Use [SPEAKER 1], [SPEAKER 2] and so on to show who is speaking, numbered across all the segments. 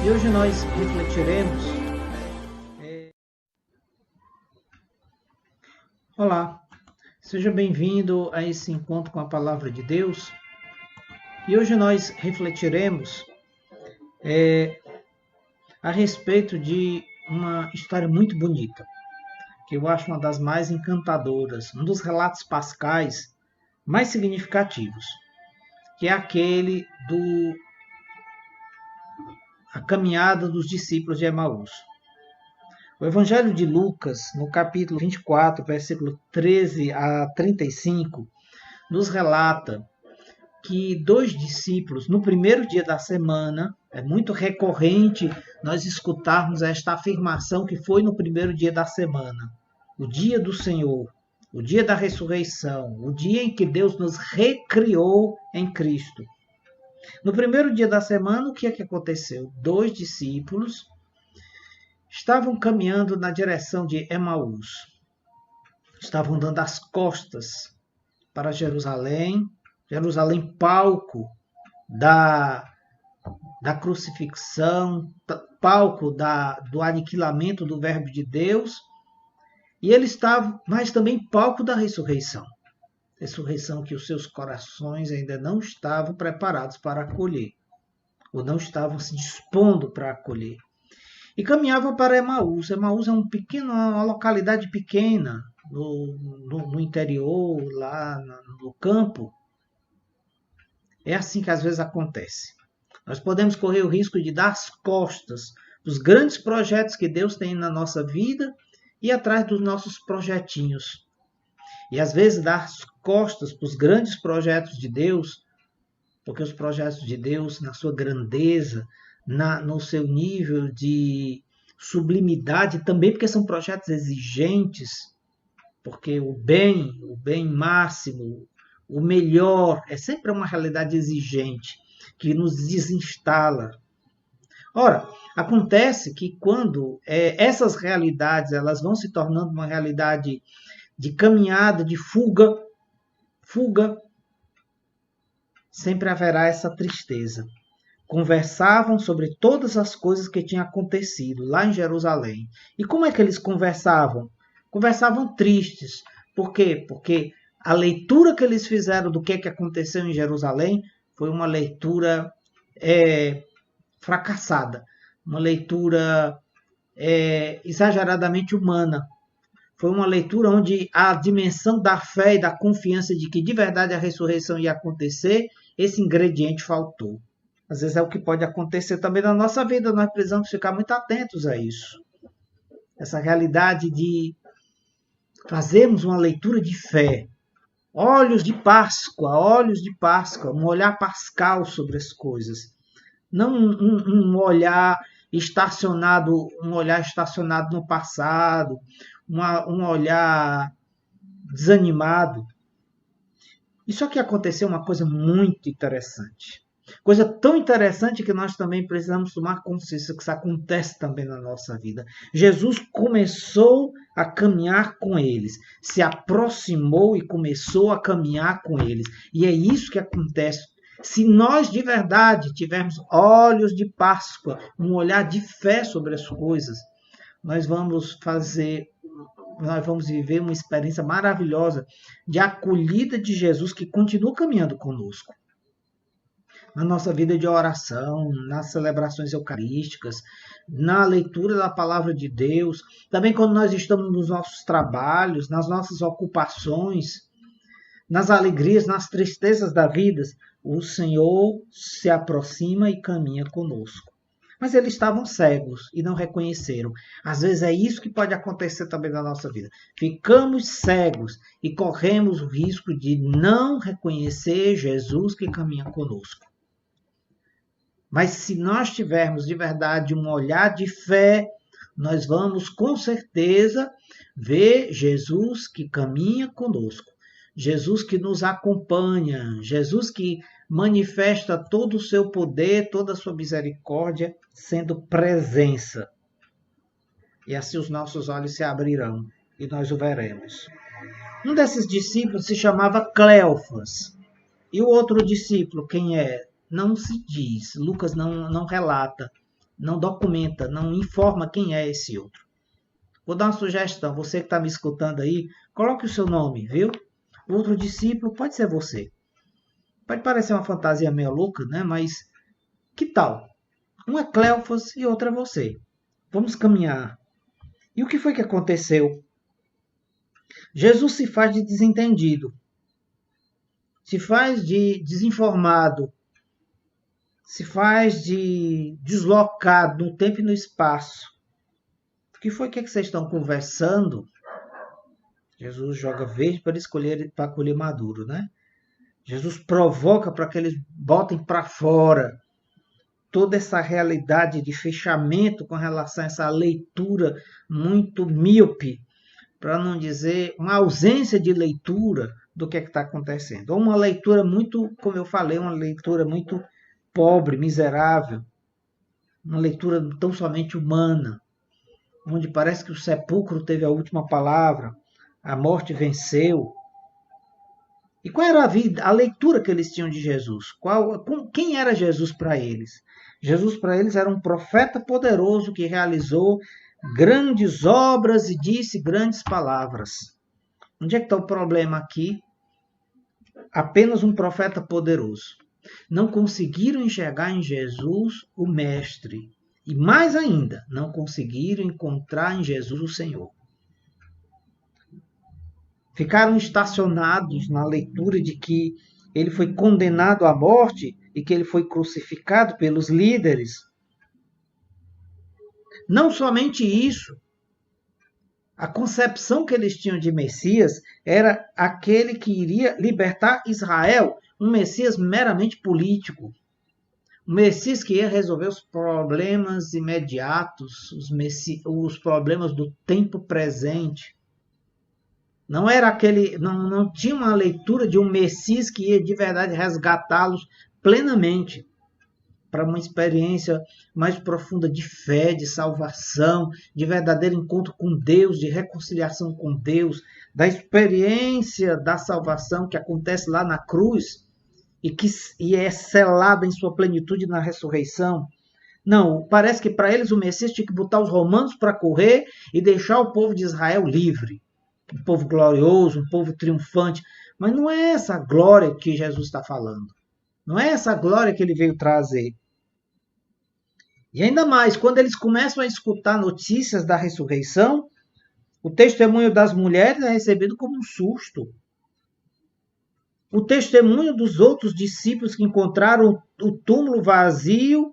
[SPEAKER 1] E hoje nós refletiremos. Olá, seja bem-vindo a esse encontro com a Palavra de Deus. E hoje nós refletiremos a respeito de uma história muito bonita, que eu acho uma das mais encantadoras, um dos relatos pascais mais significativos, que é aquele a caminhada dos discípulos de Emaús. O Evangelho de Lucas, no capítulo 24, versículo 13 a 35, nos relata que 2 discípulos, no primeiro dia da semana, é muito recorrente nós escutarmos esta afirmação que foi no primeiro dia da semana, o dia do Senhor, o dia da ressurreição, o dia em que Deus nos recriou em Cristo. No primeiro dia da semana, o que é que aconteceu? 2 discípulos estavam caminhando na direção de Emaús. Estavam dando as costas para Jerusalém, palco da crucifixão, palco do aniquilamento do Verbo de Deus, e eles estavam, mas também palco da ressurreição. Ressurreição que os seus corações ainda não estavam preparados para acolher, ou não estavam se dispondo para acolher. E caminhavam para Emaús. Emaús é uma localidade pequena, no interior, lá no campo. É assim que às vezes acontece. Nós podemos correr o risco de dar as costas dos grandes projetos que Deus tem na nossa vida e atrás dos nossos projetinhos. E às vezes dar as costas para os grandes projetos de Deus, porque os projetos de Deus, na sua grandeza, no seu nível de sublimidade, também porque são projetos exigentes, porque o bem máximo, o melhor, é sempre uma realidade exigente, que nos desinstala. Ora, acontece que quando essas realidades elas vão se tornando uma realidade de caminhada, de fuga, sempre haverá essa tristeza. Conversavam sobre todas as coisas que tinham acontecido lá em Jerusalém. E como é que eles conversavam? Conversavam tristes. Por quê? Porque a leitura que eles fizeram do que aconteceu em Jerusalém foi uma leitura fracassada, uma leitura exageradamente humana. Foi uma leitura onde a dimensão da fé e da confiança de que de verdade a ressurreição ia acontecer, esse ingrediente faltou. Às vezes é o que pode acontecer também na nossa vida, nós precisamos ficar muito atentos a isso. Essa realidade de fazermos uma leitura de fé, olhos de Páscoa, um olhar pascal sobre as coisas. Não um olhar estacionado no passado, um olhar desanimado. E só que aconteceu uma coisa muito interessante. Coisa tão interessante que nós também precisamos tomar consciência que isso acontece também na nossa vida. Jesus começou a caminhar com eles, se aproximou e começou a caminhar com eles. E é isso que acontece. Se nós de verdade tivermos olhos de Páscoa, um olhar de fé sobre as coisas, nós vamos viver uma experiência maravilhosa de acolhida de Jesus que continua caminhando conosco. Na nossa vida de oração, nas celebrações eucarísticas, na leitura da palavra de Deus, também quando nós estamos nos nossos trabalhos, nas nossas ocupações, nas alegrias, nas tristezas da vida, o Senhor se aproxima e caminha conosco. Mas eles estavam cegos e não reconheceram. Às vezes é isso que pode acontecer também na nossa vida. Ficamos cegos e corremos o risco de não reconhecer Jesus que caminha conosco. Mas se nós tivermos de verdade um olhar de fé, nós vamos com certeza ver Jesus que caminha conosco. Jesus que nos acompanha, Jesus que manifesta todo o seu poder, toda a sua misericórdia, sendo presença. E assim os nossos olhos se abrirão e nós o veremos. Um desses discípulos se chamava Cleofas. E o outro discípulo, quem é? Não se diz, Lucas não relata. não documenta, não informa quem é esse outro. Vou dar uma sugestão, você que está me escutando aí, coloque o seu nome, viu? O outro discípulo pode ser você. Pode parecer uma fantasia meio louca, né? Mas que tal? Um é Cleofas e outro é você. Vamos caminhar. E o que foi que aconteceu? Jesus se faz de desentendido, se faz de desinformado, se faz de deslocado no tempo e no espaço. O que foi que vocês estão conversando? Jesus joga verde para colher maduro, né? Jesus provoca para que eles botem para fora toda essa realidade de fechamento com relação a essa leitura muito míope, para não dizer uma ausência de leitura do que está acontecendo. Ou uma leitura muito, como eu falei, uma leitura muito pobre, miserável, uma leitura tão somente humana, onde parece que o sepulcro teve a última palavra, a morte venceu. E qual era a leitura que eles tinham de Jesus? Quem era Jesus para eles? Jesus para eles era um profeta poderoso que realizou grandes obras e disse grandes palavras. Onde é que está o problema aqui? Apenas um profeta poderoso. Não conseguiram enxergar em Jesus o Mestre. E mais ainda, não conseguiram encontrar em Jesus o Senhor. Ficaram estacionados na leitura de que ele foi condenado à morte e que ele foi crucificado pelos líderes. Não somente isso, a concepção que eles tinham de Messias era aquele que iria libertar Israel, um Messias meramente político. Um Messias que ia resolver os problemas imediatos, os problemas do tempo presente. Não era aquele, não tinha uma leitura de um Messias que ia de verdade resgatá-los plenamente para uma experiência mais profunda de fé, de salvação, de verdadeiro encontro com Deus, de reconciliação com Deus, da experiência da salvação que acontece lá na cruz e é selada em sua plenitude na ressurreição. Não, parece que para eles o Messias tinha que botar os romanos para correr e deixar o povo de Israel livre. Um povo glorioso, um povo triunfante. Mas não é essa glória que Jesus está falando. Não é essa glória que ele veio trazer. E ainda mais, quando eles começam a escutar notícias da ressurreição, o testemunho das mulheres é recebido como um susto. O testemunho dos outros discípulos que encontraram o túmulo vazio,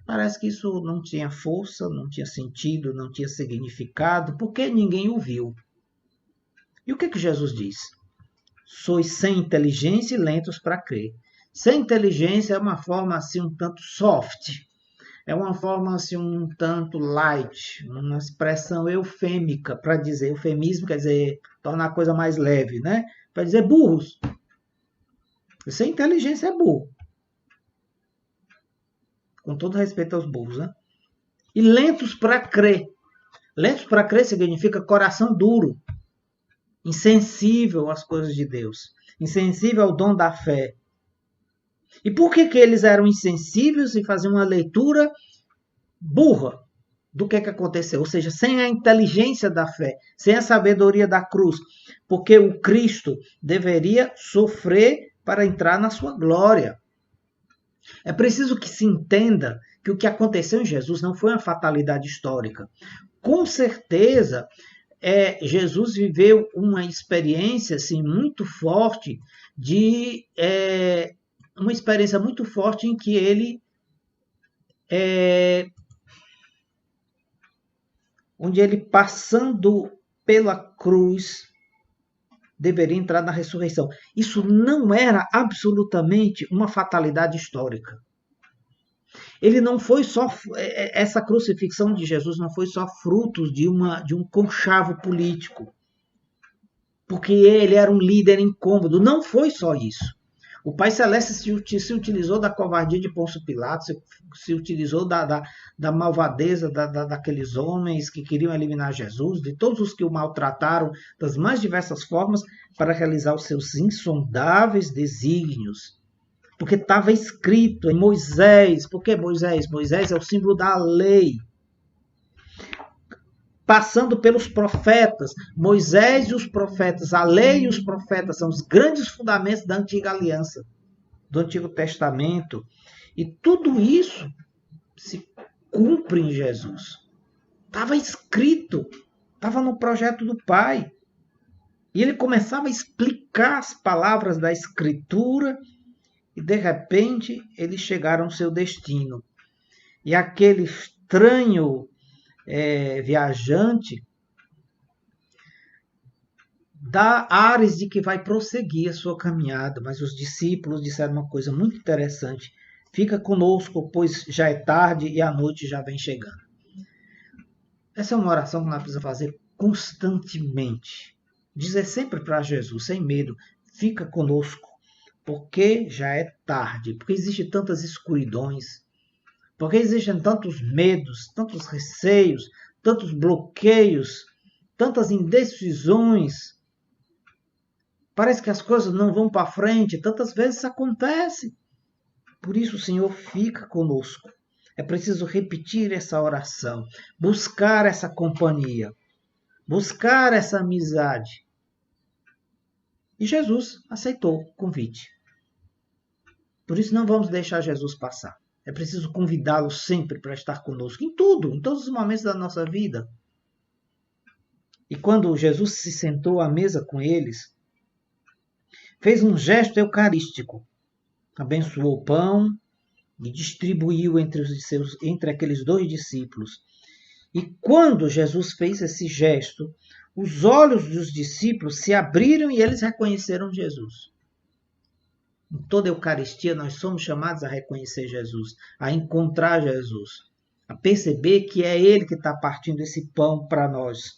[SPEAKER 1] parece que isso não tinha força, não tinha sentido, não tinha significado, porque ninguém o viu. E o que Jesus diz? Sois sem inteligência e lentos para crer. Sem inteligência é uma forma assim um tanto soft, é uma forma assim um tanto light, uma expressão eufêmica para dizer, eufemismo quer dizer tornar a coisa mais leve, né? Para dizer burros. Sem inteligência é burro. Com todo respeito aos burros, né? E lentos para crer. Lentos para crer significa coração duro, insensível às coisas de Deus, insensível ao dom da fé. E por que eles eram insensíveis e faziam uma leitura burra do que aconteceu? Ou seja, sem a inteligência da fé, sem a sabedoria da cruz. Porque o Cristo deveria sofrer para entrar na sua glória. É preciso que se entenda que o que aconteceu em Jesus não foi uma fatalidade histórica. Com certeza, Jesus viveu uma experiência assim, muito forte uma experiência muito forte em que ele onde ele passando pela cruz deveria entrar na ressurreição. Isso não era absolutamente uma fatalidade histórica. Ele não foi só essa crucifixão de Jesus não foi só fruto de um conchavo político, porque ele era um líder incômodo. Não foi só isso. O Pai Celeste se utilizou da covardia de Pôncio Pilatos, se utilizou da malvadeza daqueles homens que queriam eliminar Jesus, de todos os que o maltrataram das mais diversas formas para realizar os seus insondáveis desígnios. Porque estava escrito em Moisés. Por que Moisés? Moisés é o símbolo da lei. Passando pelos profetas. Moisés e os profetas, a lei e os profetas são os grandes fundamentos da antiga aliança, do Antigo Testamento. E tudo isso se cumpre em Jesus. Estava escrito, estava no projeto do Pai. E ele começava a explicar as palavras da Escritura e, de repente, eles chegaram ao seu destino. E aquele estranho viajante dá ares de que vai prosseguir a sua caminhada, mas os discípulos disseram uma coisa muito interessante: fica conosco, pois já é tarde e a noite já vem chegando. Essa é uma oração que nós precisamos fazer constantemente. Dizer sempre para Jesus, sem medo, fica conosco, porque já é tarde, porque existem tantas escuridões, porque existem tantos medos, tantos receios, tantos bloqueios, tantas indecisões. Parece que as coisas não vão para frente, tantas vezes isso acontece. Por isso, Senhor, fica conosco. É preciso repetir essa oração, buscar essa companhia, buscar essa amizade. E Jesus aceitou o convite. Por isso não vamos deixar Jesus passar. É preciso convidá-lo sempre para estar conosco, em tudo, em todos os momentos da nossa vida. E quando Jesus se sentou à mesa com eles, fez um gesto eucarístico. Abençoou o pão e distribuiu entre aqueles 2 discípulos. E quando Jesus fez esse gesto, os olhos dos discípulos se abriram e eles reconheceram Jesus. Em toda a Eucaristia nós somos chamados a reconhecer Jesus, a encontrar Jesus, a perceber que é Ele que está partindo esse pão para nós.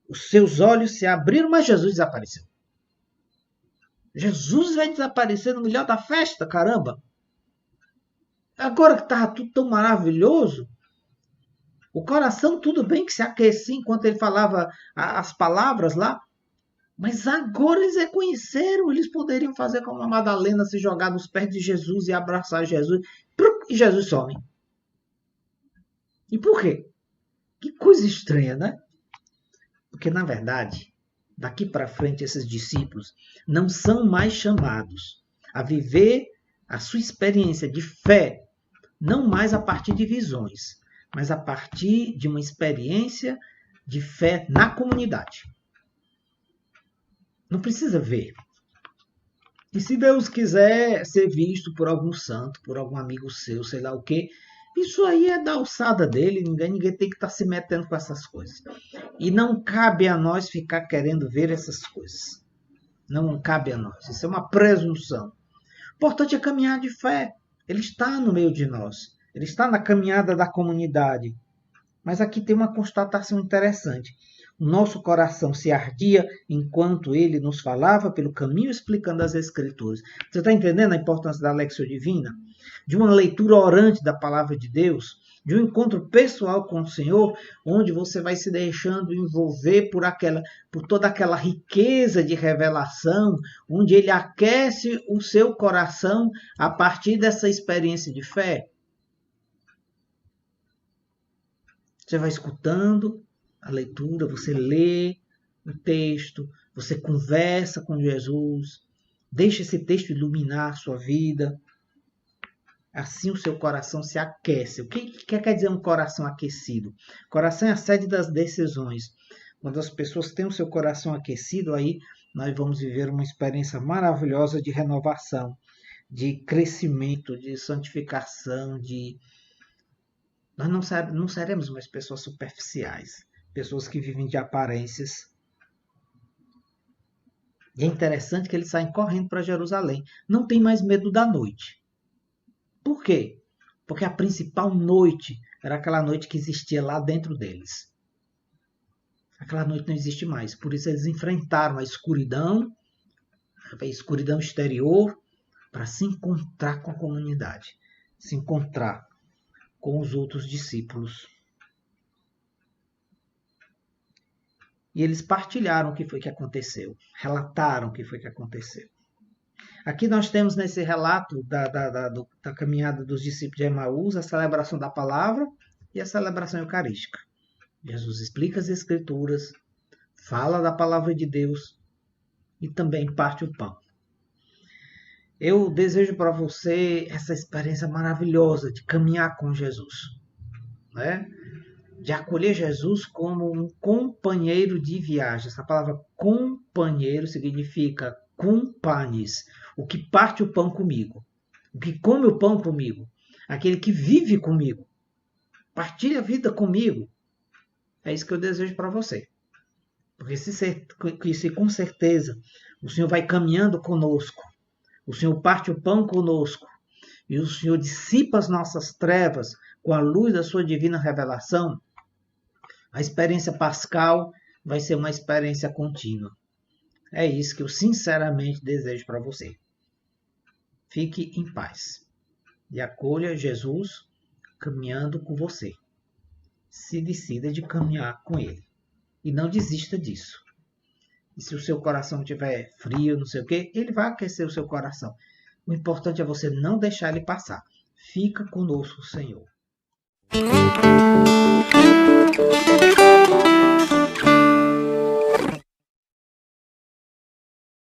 [SPEAKER 1] Os seus olhos se abriram, mas Jesus desapareceu. Jesus vai desaparecer no melhor da festa, caramba! Agora que estava tudo tão maravilhoso, o coração tudo bem que se aquecia enquanto ele falava as palavras lá, mas agora eles reconheceram, eles poderiam fazer como a Madalena, se jogar nos pés de Jesus e abraçar Jesus, e Jesus some. E por quê? Que coisa estranha, né? Porque, na verdade, daqui para frente, esses discípulos não são mais chamados a viver a sua experiência de fé, não mais a partir de visões, mas a partir de uma experiência de fé na comunidade. Não precisa ver. E se Deus quiser ser visto por algum santo, por algum amigo seu, sei lá o quê, isso aí é da alçada dele, ninguém tem que estar se metendo com essas coisas. E não cabe a nós ficar querendo ver essas coisas. Não cabe a nós. Isso é uma presunção. O importante é caminhar de fé. Ele está no meio de nós. Ele está na caminhada da comunidade. Mas aqui tem uma constatação interessante. O nosso coração se ardia enquanto ele nos falava pelo caminho explicando as Escrituras. Você está entendendo a importância da Lexio Divina? De uma leitura orante da Palavra de Deus, de um encontro pessoal com o Senhor, onde você vai se deixando envolver por toda aquela riqueza de revelação, onde ele aquece o seu coração a partir dessa experiência de fé. Você vai escutando a leitura, você lê o texto, você conversa com Jesus, deixa esse texto iluminar a sua vida. Assim o seu coração se aquece. O que quer dizer um coração aquecido? Coração é a sede das decisões. Quando as pessoas têm o seu coração aquecido, aí nós vamos viver uma experiência maravilhosa de renovação, de crescimento, de santificação, Nós não seremos mais pessoas superficiais, pessoas que vivem de aparências. E é interessante que eles saem correndo para Jerusalém. Não tem mais medo da noite. Por quê? Porque a principal noite era aquela noite que existia lá dentro deles. Aquela noite não existe mais. Por isso eles enfrentaram a escuridão exterior, para se encontrar com a comunidade, se encontrar com os outros discípulos. E eles partilharam o que foi que aconteceu, relataram o que foi que aconteceu. Aqui nós temos nesse relato da caminhada dos discípulos de Emaús a celebração da palavra e a celebração eucarística. Jesus explica as Escrituras, fala da palavra de Deus e também parte o pão. Eu desejo para você essa experiência maravilhosa de caminhar com Jesus, né? De acolher Jesus como um companheiro de viagem. Essa palavra companheiro significa companes, o que parte o pão comigo, o que come o pão comigo, aquele que vive comigo, partilha a vida comigo. É isso que eu desejo para você. Porque se com certeza o Senhor vai caminhando conosco, o Senhor parte o pão conosco, e o Senhor dissipa as nossas trevas com a luz da sua divina revelação, a experiência pascal vai ser uma experiência contínua. É isso que eu sinceramente desejo para você. Fique em paz e acolha Jesus caminhando com você. Se decida de caminhar com Ele. E não desista disso. E se o seu coração estiver frio, não sei o quê, Ele vai aquecer o seu coração. O importante é você não deixar Ele passar. Fica conosco, Senhor.